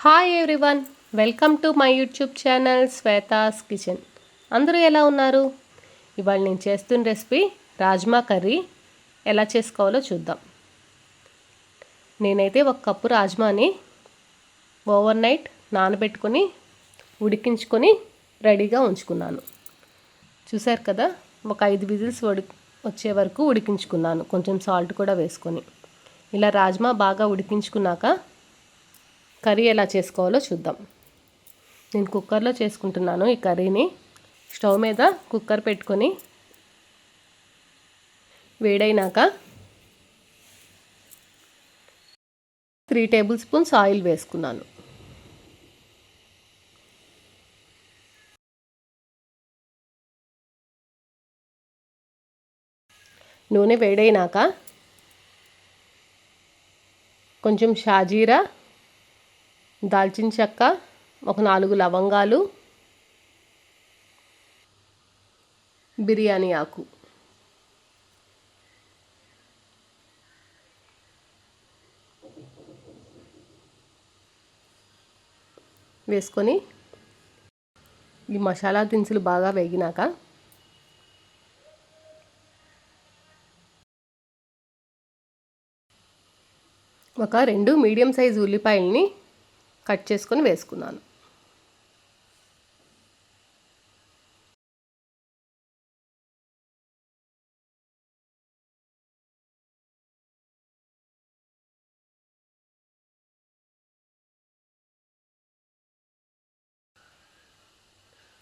Hi everyone, welcome to my YouTube channel Shweta's kitchen. అందరూ ఎలా ఉన్నారు? ఇవాళ నేను చేస్తున్న రెసిపీ రాజ్మా కర్రీ. ఎలా చేసుకోవాలో చూద్దాం. నేనైతే 1 కప్పు రాజ్మాని ఓవర్ నైట్ నానబెట్టుకొని ఉడికించుకొని రెడీగా ఉంచుకున్నాను. చూసారు కదా, ఒక 5 విజిల్స్ వచ్చే వరకు ఉడికించుకున్నాను, కొంచెం సాల్ట్ కూడా వేసుకొని. ఇలా రాజ్మా బాగా ఉడికించుకున్నాక కర్రీ ఎలా చేసుకోవాలో చూద్దాం. నేను కుక్కర్లో చేసుకుంటున్నాను ఈ కర్రీని. స్టవ్ మీద కుక్కర్ పెట్టుకొని వేడైనాక 3 టేబుల్ స్పూన్స్ ఆయిల్ వేసుకున్నాను. నూనె వేడైనాక కొంచెం షాజీరా, దాల్చిన చెక్క, ఒక 4 లవంగాలు, బిర్యానీ ఆకు వేసుకొని ఈ మసాలా దినుసులు బాగా వేగినాక ఒక 2 మీడియం సైజు ఉల్లిపాయల్ని కట్ చేసుకొని వేసుకున్నాను.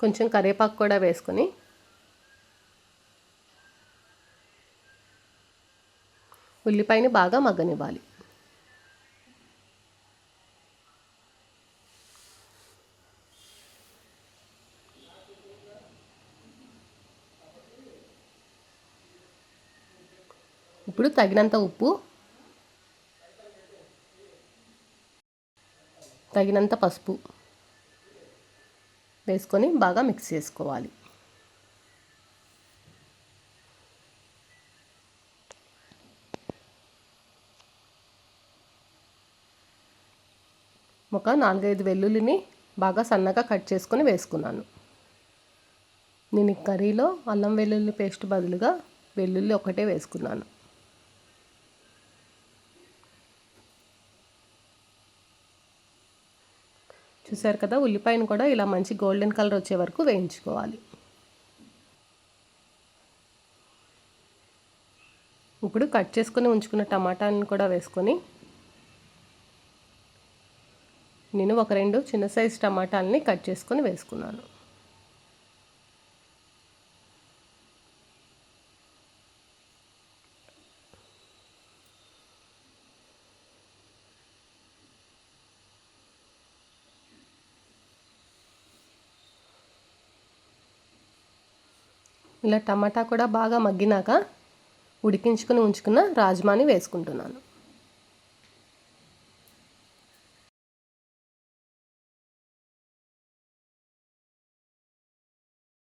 కొంచెం కరివేపాకు కూడా వేసుకొని ఉల్లిపాయని బాగా మగ్గనివ్వాలి. ఇప్పుడు తగినంత ఉప్పు, తగినంత పసుపు వేసుకొని బాగా మిక్స్ చేసుకోవాలి. ఒక 4-5 వెల్లుల్లిని బాగా సన్నగా కట్ చేసుకొని వేసుకున్నాను. నేను ఈ కర్రీలో అల్లం వెల్లుల్లి పేస్ట్ బదులుగా వెల్లుల్లి ఒకటే వేసుకున్నాను. చూసారు కదా, ఉల్లిపాయను కూడా ఇలా మంచి గోల్డెన్ కలర్ వచ్చే వరకు వేయించుకోవాలి. ఇప్పుడు కట్ చేసుకొని ఉంచుకున్న టమాటాలను కూడా వేసుకొని నేను ఒక 2 చిన్న సైజు టమాటాలని కట్ చేసుకొని వేసుకున్నాను. ఇలా టమాటా కూడా బాగా మగ్గినాక ఉడికించుకొని ఉంచుకున్న రాజ్మాని వేసుకుంటున్నాను.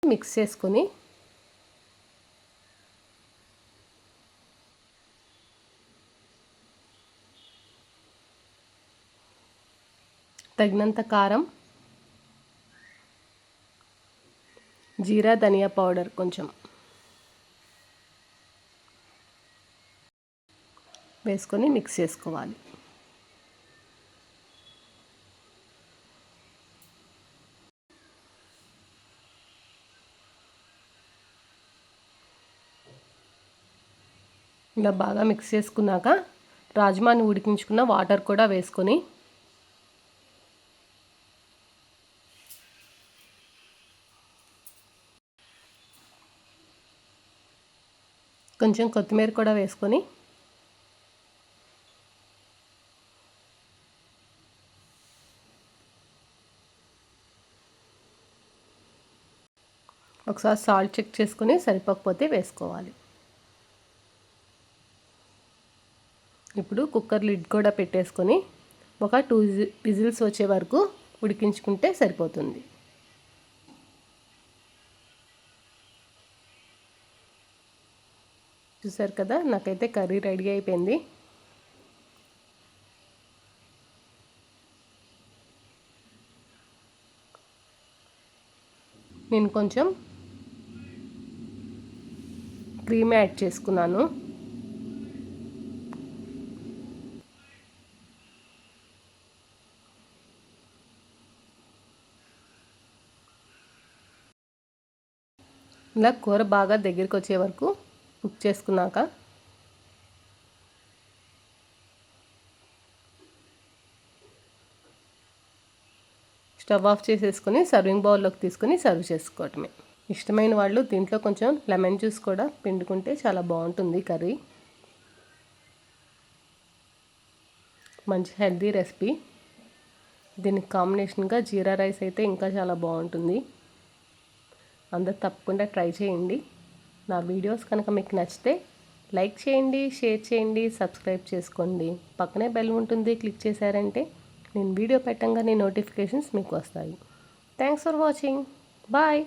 మిక్స్ చేసుకొని తగినంత కారం, జీరా ధనియా పౌడర్ కొంచెం వేసుకొని మిక్స్ చేసుకోవాలి. ఇలా బాగా మిక్స్ చేసుకున్నాక రాజ్మాని ఉడికించుకున్న వాటర్ కూడా వేసుకొని కొంచెం కొత్తిమీర కూడా వేసుకొని ఒకసారి సాల్ట్ చెక్ చేసుకొని సరిపోకపోతే వేసుకోవాలి. ఇప్పుడు కుక్కర్ లిడ్ కూడా పెట్టేసుకొని ఒక 2 విజిల్స్ వచ్చే వరకు ఉడికించుకుంటే సరిపోతుంది. చూసారు కదా, నాకైతే కర్రీ రెడీ అయిపోయింది. నేను కొంచెం క్రీమ్ యాడ్ చేసుకున్నాను. ఇలా కూర బాగా దగ్గరికి వచ్చే వరకు కుక్ చేసుకున్నాక స్టవ్ ఆఫ్ చేసేసుకొని సర్వింగ్ బౌల్లోకి తీసుకొని సర్వ్ చేసుకోవటమే. ఇష్టమైన వాళ్ళు దీంట్లో కొంచెం లెమన్ జ్యూస్ కూడా పిండుకుంటే చాలా బాగుంటుంది కర్రీ. మంచి హెల్తీ రెసిపీ. దీనికి కాంబినేషన్గా జీరా రైస్ అయితే ఇంకా చాలా బాగుంటుంది. అందరు తప్పకుండా ట్రై చేయండి. నా వీడియోస్ కనుక మీకు నచ్చితే లైక్ చేయండి, షేర్ చేయండి, సబ్స్క్రైబ్ చేసుకోండి. పక్కనే బెల్ ఉంటుంది, క్లిక్ చేశారంటే నేను వీడియో పెట్టంగానే నోటిఫికేషన్స్ మీకు వస్తాయి. Thanks for watching. బాయ్.